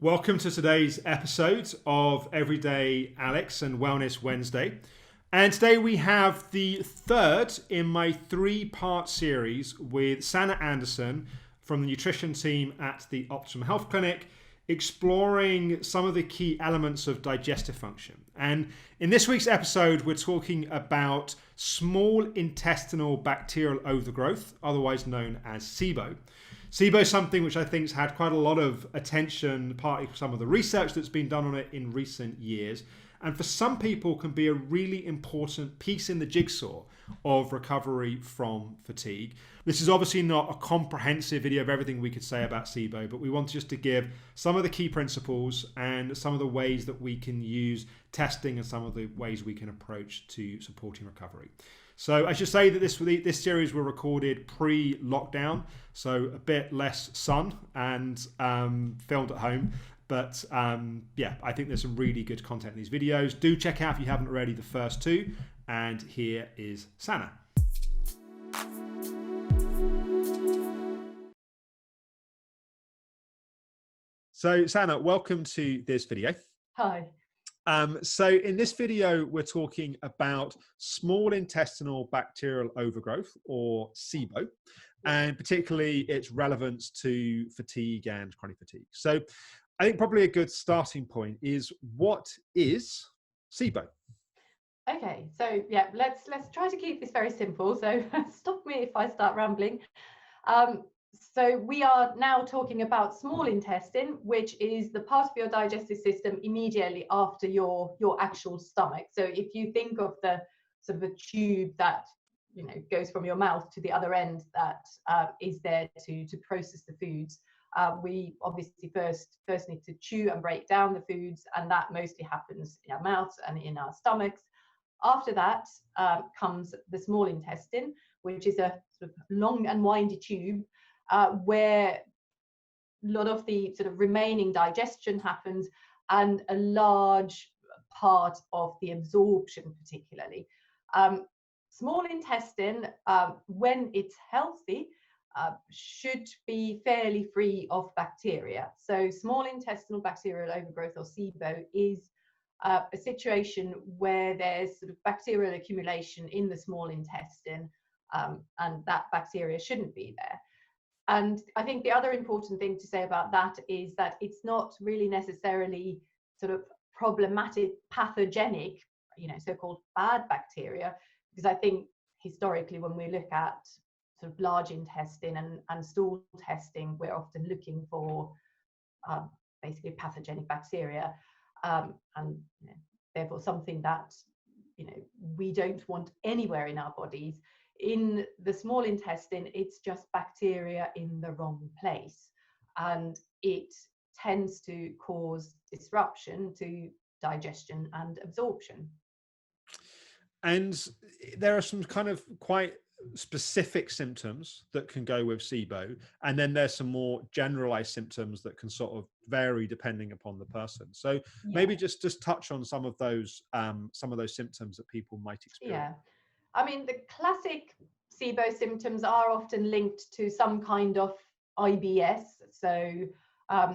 Welcome to today's episode of Everyday Alex and Wellness Wednesday. And today we have the third in my three-part series with Sanna Anderson from the nutrition team at the Optimum Health Clinic, exploring some of the key elements of digestive function. And in this week's episode, we're talking about small intestinal bacterial overgrowth, otherwise known as SIBO. SIBO is something which I think has had quite a lot of attention, partly for some of the research that's been done on it in recent years, and for some people can be a really important piece in the jigsaw of recovery from fatigue. This is obviously not a comprehensive video of everything we could say about SIBO, but we want just to give some of the key principles and some of the ways that we can use testing and some of the ways we can approach to supporting recovery. So I should say that this series were recorded pre-lockdown, so a bit less sun and filmed at home. But yeah, I think there's some really good content in these videos. Do check out, if you haven't already, the first two. And here is Sanna. So Sanna, welcome to this video. Hi. So in this video, we're talking about small intestinal bacterial overgrowth, or SIBO, and particularly its relevance to fatigue and chronic fatigue. So I think probably a good starting point is, what is SIBO? Okay, so yeah, let's try to keep this very simple. So stop me if I start rambling. So we are now talking about small intestine, which is the part of your digestive system immediately after your actual stomach. So if you think of the sort of a tube that goes from your mouth to the other end, that is there to process the foods. We obviously first need to chew and break down the foods, and that mostly happens in our mouths and in our stomachs. After that comes the small intestine, which is a sort of long and windy tube where a lot of the sort of remaining digestion happens, and a large part of the absorption particularly. Small intestine, when it's healthy, should be fairly free of bacteria. So small intestinal bacterial overgrowth, or SIBO, is a situation where there's sort of bacterial accumulation in the small intestine, and that bacteria shouldn't be there. And I think the other important thing to say about that is that it's not really necessarily sort of problematic, pathogenic, so-called bad bacteria, because I think historically when we look at sort of large intestine and stool testing, we're often looking for basically pathogenic bacteria, and therefore something that we don't want anywhere in our bodies. In the small intestine, it's just bacteria in the wrong place, and it tends to cause disruption to digestion and absorption. And there are some kind of quite specific symptoms that can go with SIBO, and then there's some more generalized symptoms that can sort of vary depending upon the person. So maybe just touch on some of those symptoms that people might experience. I mean, the classic SIBO symptoms are often linked to some kind of IBS, so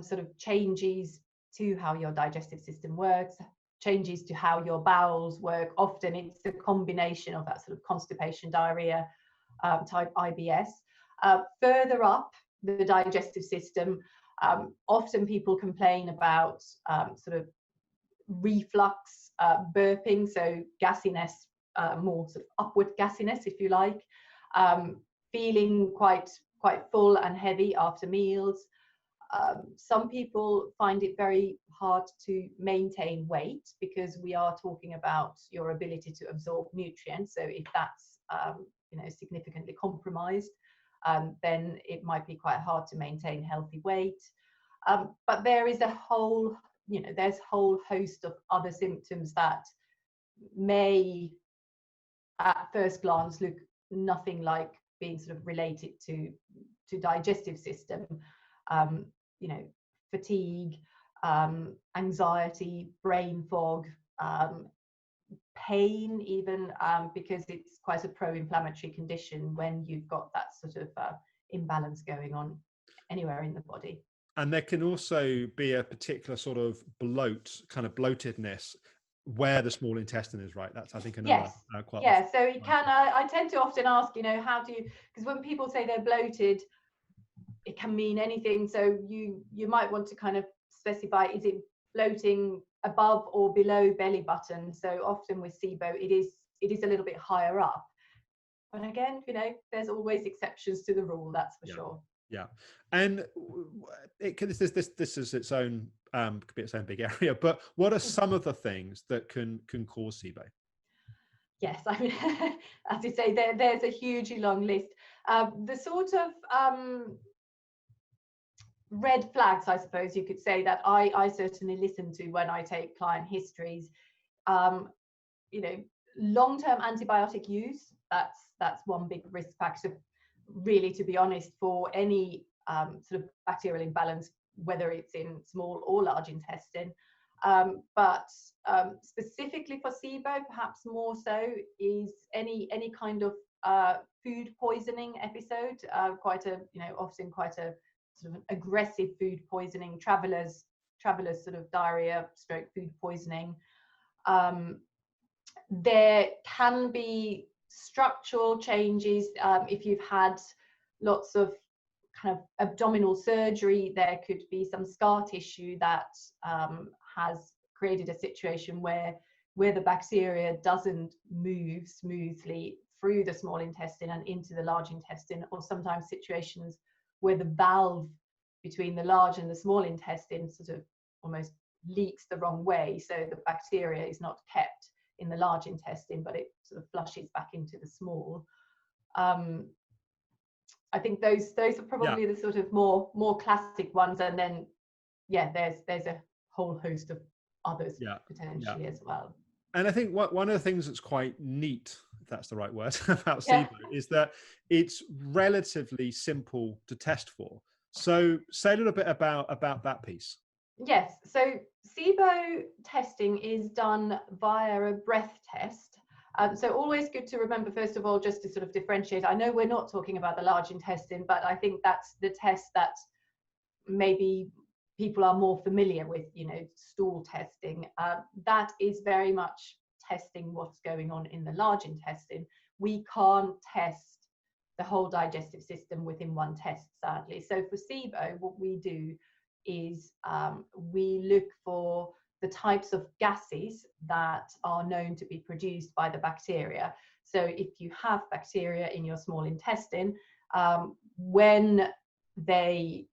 sort of changes to how your digestive system works, changes to how your bowels work. Often it's a combination of that sort of constipation, diarrhea type IBS. Further up the digestive system, often people complain about sort of reflux, burping, so gassiness, more sort of upward gassiness, if you like, feeling quite full and heavy after meals. Some people find it very hard to maintain weight, because we are talking about your ability to absorb nutrients. So if that's significantly compromised, then it might be quite hard to maintain healthy weight. But there is there's a whole host of other symptoms that may at first glance look nothing like being sort of related to digestive system. Fatigue, anxiety, brain fog, pain even, because it's quite a pro-inflammatory condition when you've got that sort of imbalance going on anywhere in the body. And there can also be a particular sort of kind of bloatedness where the small intestine is, right? That's, I think, another Yes. quite often. Yeah. So it can. I tend to often ask, how do you? Because when people say they're bloated, it can mean anything. So you might want to kind of specify: is it bloating above or below belly button? So often with SIBO, it is a little bit higher up. But again, there's always exceptions to the rule. That's for sure. Yeah, and this is its own could be its own big area. But what are some of the things that can cause SIBO? Yes, I mean, as you say, there's a hugely long list. The sort of red flags, I suppose you could say, that I certainly listen to when I take client histories. Long-term antibiotic use. That's one big risk factor, really, to be honest, for any sort of bacterial imbalance, whether it's in small or large intestine. But specifically for SIBO, perhaps more so, is any kind of food poisoning episode. Often quite a sort of aggressive food poisoning, travelers sort of diarrhea, stroke food poisoning. There can be structural changes. If you've had lots of kind of abdominal surgery, there could be some scar tissue that has created a situation where the bacteria doesn't move smoothly through the small intestine and into the large intestine, or sometimes situations where the valve between the large and the small intestine sort of almost leaks the wrong way, so the bacteria is not kept in the large intestine, but it sort of flushes back into the small. I think those are probably the sort of more classic ones, and then there's a whole host of others potentially as well. And I think one of the things that's quite neat, if that's the right word, about SIBO is that it's relatively simple to test for. So say a little bit about that piece. Yes, so SIBO testing is done via a breath test. So always good to remember, first of all, just to sort of differentiate. I know we're not talking about the large intestine, but I think that's the test that maybe people are more familiar with, stool testing. That is very much testing what's going on in the large intestine. We can't test the whole digestive system within one test, sadly. So for SIBO, what we do is we look for the types of gases that are known to be produced by the bacteria. So if you have bacteria in your small intestine, when they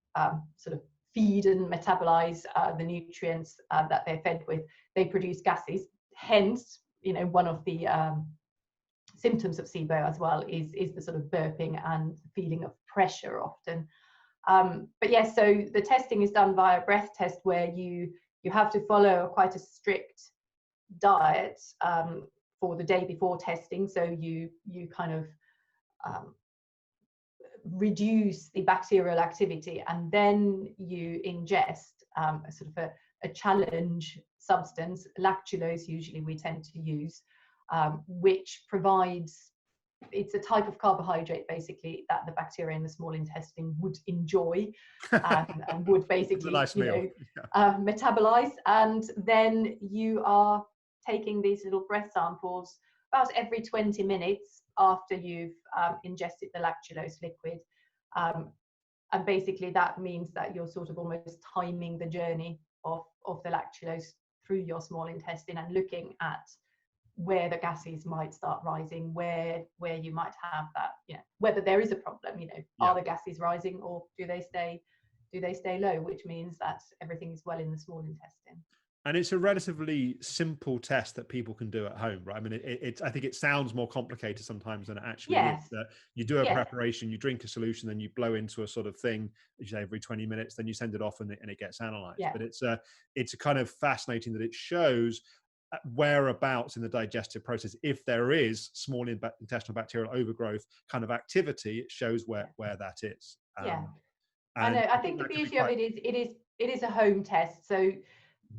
sort of feed and metabolize the nutrients that they're fed with, they produce gases. Hence, one of the symptoms of SIBO as well is the sort of burping and feeling of pressure often. But yes, so the testing is done via a breath test, where you have to follow quite a strict diet for the day before testing. So you kind of reduce the bacterial activity, and then you ingest a sort of a challenge substance, lactulose usually we tend to use, which provides, it's a type of carbohydrate basically that the bacteria in the small intestine would enjoy and would basically metabolize. And then you are taking these little breath samples about every 20 minutes after you've ingested the lactulose liquid. And basically that means that you're sort of almost timing the journey of the lactulose through your small intestine and looking at where the gases might start rising, where you might have that, whether there is a problem, are the gases rising, or do they stay low, which means that everything is well in the small intestine. And it's a relatively simple test that people can do at home, right? I mean, I think it sounds more complicated sometimes than it actually is. That you do a preparation, you drink a solution, then you blow into a sort of thing, as you say, every 20 minutes, then you send it off and it gets analyzed. But it's a kind of fascinating that it shows whereabouts in the digestive process, if there is small intestinal bacterial overgrowth kind of activity, it shows where that is. I know. I think the beauty of it is it is a home test. So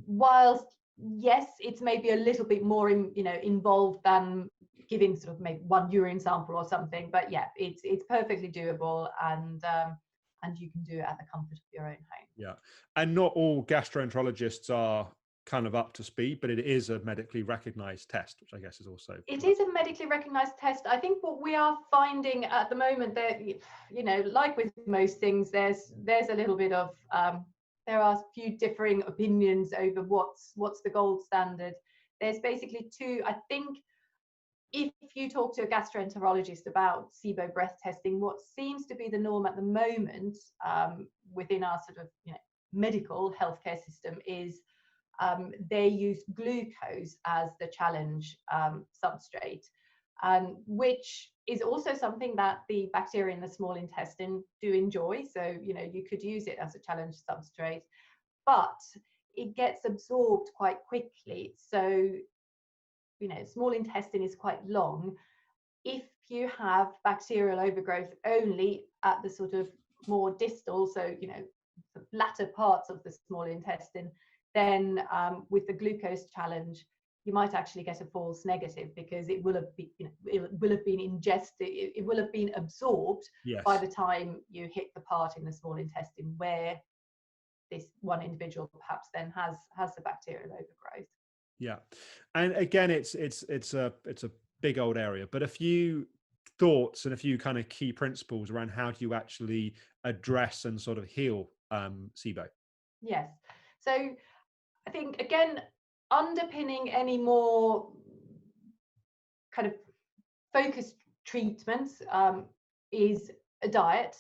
whilst yes, it's maybe a little bit more involved than giving sort of maybe one urine sample or something, but it's perfectly doable, and and you can do it at the comfort of your own home. Yeah. And not all gastroenterologists are kind of up to speed, but it is a medically recognized test, which I guess is also. It is a medically recognized test. I think what we are finding at the moment that, you know, like with most things, there's a little bit of, there are a few differing opinions over what's the gold standard. There's basically two, I think. If you talk to a gastroenterologist about SIBO breath testing, what seems to be the norm at the moment within our sort of, you know, medical healthcare system is they use glucose as the challenge substrate, which is also something that the bacteria in the small intestine do enjoy. So, you know, you could use it as a challenge substrate, but it gets absorbed quite quickly. So, you know, small intestine is quite long. If you have bacterial overgrowth only at the sort of more distal, so, you know, the latter parts of the small intestine, then with the glucose challenge, you might actually get a false negative because it will have been, you know, it will have been ingested, it will have been absorbed by the time you hit the part in the small intestine where this one individual perhaps then has the bacterial overgrowth. Yeah, and again, it's a big old area, but a few thoughts and a few kind of key principles around how do you actually address and sort of heal SIBO. Yes, so I think again, underpinning any more kind of focused treatments is a diet.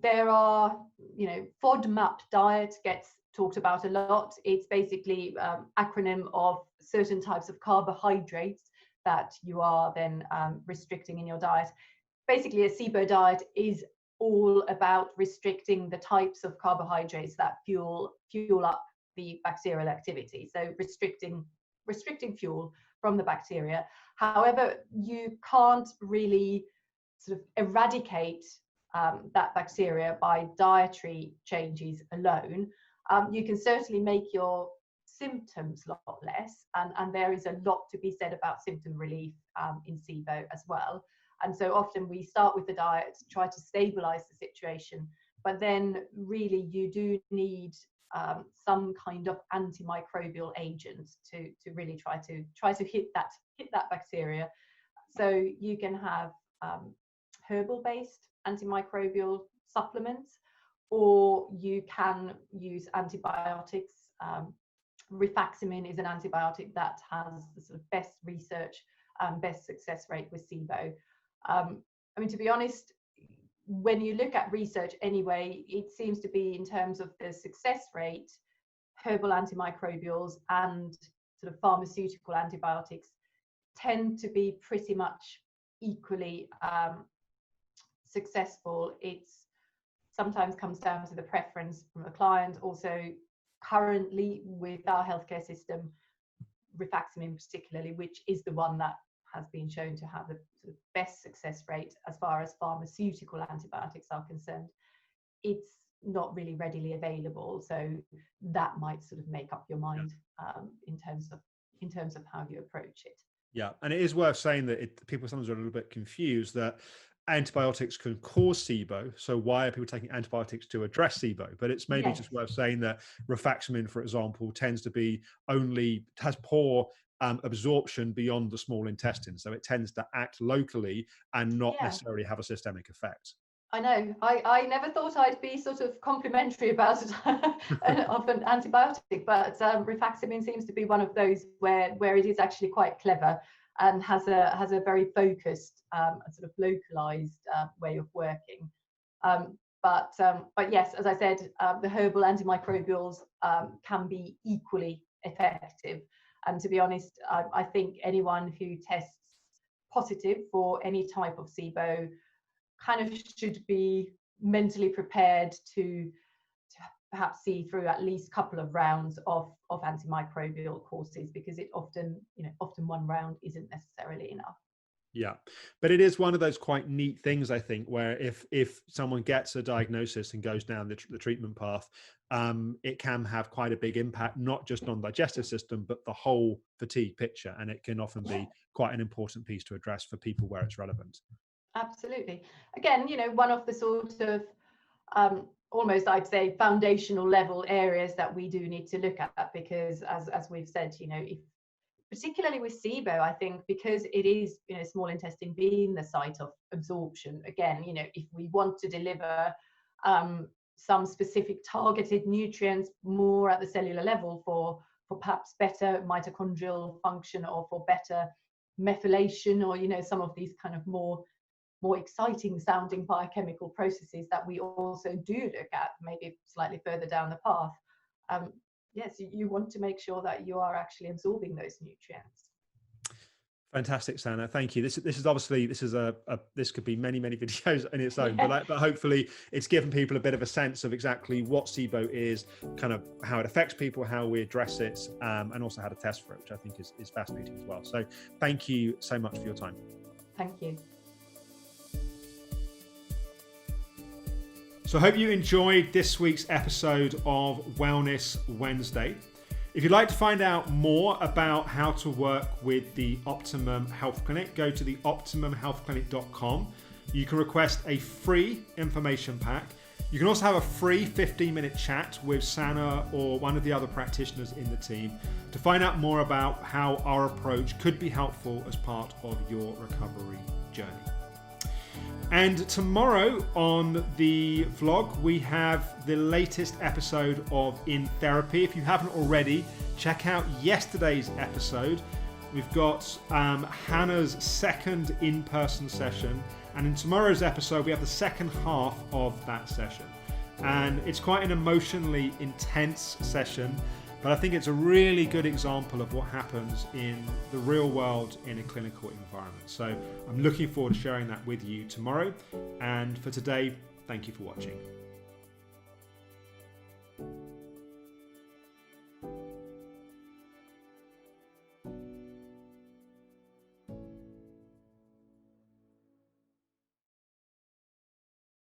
There are, you know, FODMAP diet gets talked about a lot. It's basically acronym of certain types of carbohydrates that you are then restricting in your diet. Basically, a SIBO diet is all about restricting the types of carbohydrates that fuel up the bacterial activity. So restricting fuel from the bacteria. However, you can't really sort of eradicate that bacteria by dietary changes alone. You can certainly make your symptoms a lot less, and there is a lot to be said about symptom relief in SIBO as well. And so often we start with the diet, try to stabilize the situation, but then really you do need some kind of antimicrobial agent to really try to hit that bacteria. So you can have herbal-based antimicrobial supplements, or you can use antibiotics. Rifaximin is an antibiotic that has the sort of best research, best success rate with SIBO. I mean, to be honest, when you look at research anyway, it seems to be in terms of the success rate, herbal antimicrobials and sort of pharmaceutical antibiotics tend to be pretty much equally successful. It's sometimes comes down to the preference from the client. Also, currently with our healthcare system, rifaximin particularly, which is the one that has been shown to have the sort of best success rate as far as pharmaceutical antibiotics are concerned, it's not really readily available. So that might sort of make up your mind in terms of how you approach it. Yeah, and it is worth saying that people sometimes are a little bit confused that antibiotics can cause SIBO. So why are people taking antibiotics to address SIBO? But it's maybe just worth saying that rifaximin, for example, tends to be has poor absorption beyond the small intestine. So it tends to act locally and not necessarily have a systemic effect. I know. I never thought I'd be sort of complimentary about it of an antibiotic, but rifaximin seems to be one of those where it is actually quite clever and has a very focused, sort of localized way of working. But yes, as I said, the herbal antimicrobials can be equally effective. And to be honest, I think anyone who tests positive for any type of SIBO kind of should be mentally prepared to perhaps see through at least a couple of rounds of antimicrobial courses, because it often one round isn't necessarily enough. Yeah, but it is one of those quite neat things, I think, where if someone gets a diagnosis and goes down the treatment path, it can have quite a big impact, not just on the digestive system, but the whole fatigue picture. And it can often be quite an important piece to address for people where it's relevant. Absolutely. Again, one of the sort of almost, I'd say, foundational level areas that we do need to look at, because as we've said, if particularly with SIBO, I think because it is, small intestine being the site of absorption, again, if we want to deliver some specific targeted nutrients more at the cellular level for perhaps better mitochondrial function, or for better methylation, or some of these kind of more exciting sounding biochemical processes that we also do look at, maybe slightly further down the path. Yes, you want to make sure that you are actually absorbing those nutrients. Fantastic, Sanna. Thank you. This is obviously, this could be many videos in its own, but hopefully it's given people a bit of a sense of exactly what SIBO is, kind of how it affects people, how we address it, and also how to test for it, which I think is fascinating as well. So thank you so much for your time. Thank you. So I hope you enjoyed this week's episode of Wellness Wednesday. If you'd like to find out more about how to work with the Optimum Health Clinic, go to the optimumhealthclinic.com. You can request a free information pack. You can also have a free 15-minute chat with Sanna or one of the other practitioners in the team to find out more about how our approach could be helpful as part of your recovery journey. And tomorrow on the vlog, we have the latest episode of In Therapy. If you haven't already, check out yesterday's episode. We've got Hannah's second in-person session. And in tomorrow's episode, we have the second half of that session. And it's quite an emotionally intense session, but I think it's a really good example of what happens in the real world in a clinical environment. So I'm looking forward to sharing that with you tomorrow. And for today, thank you for watching.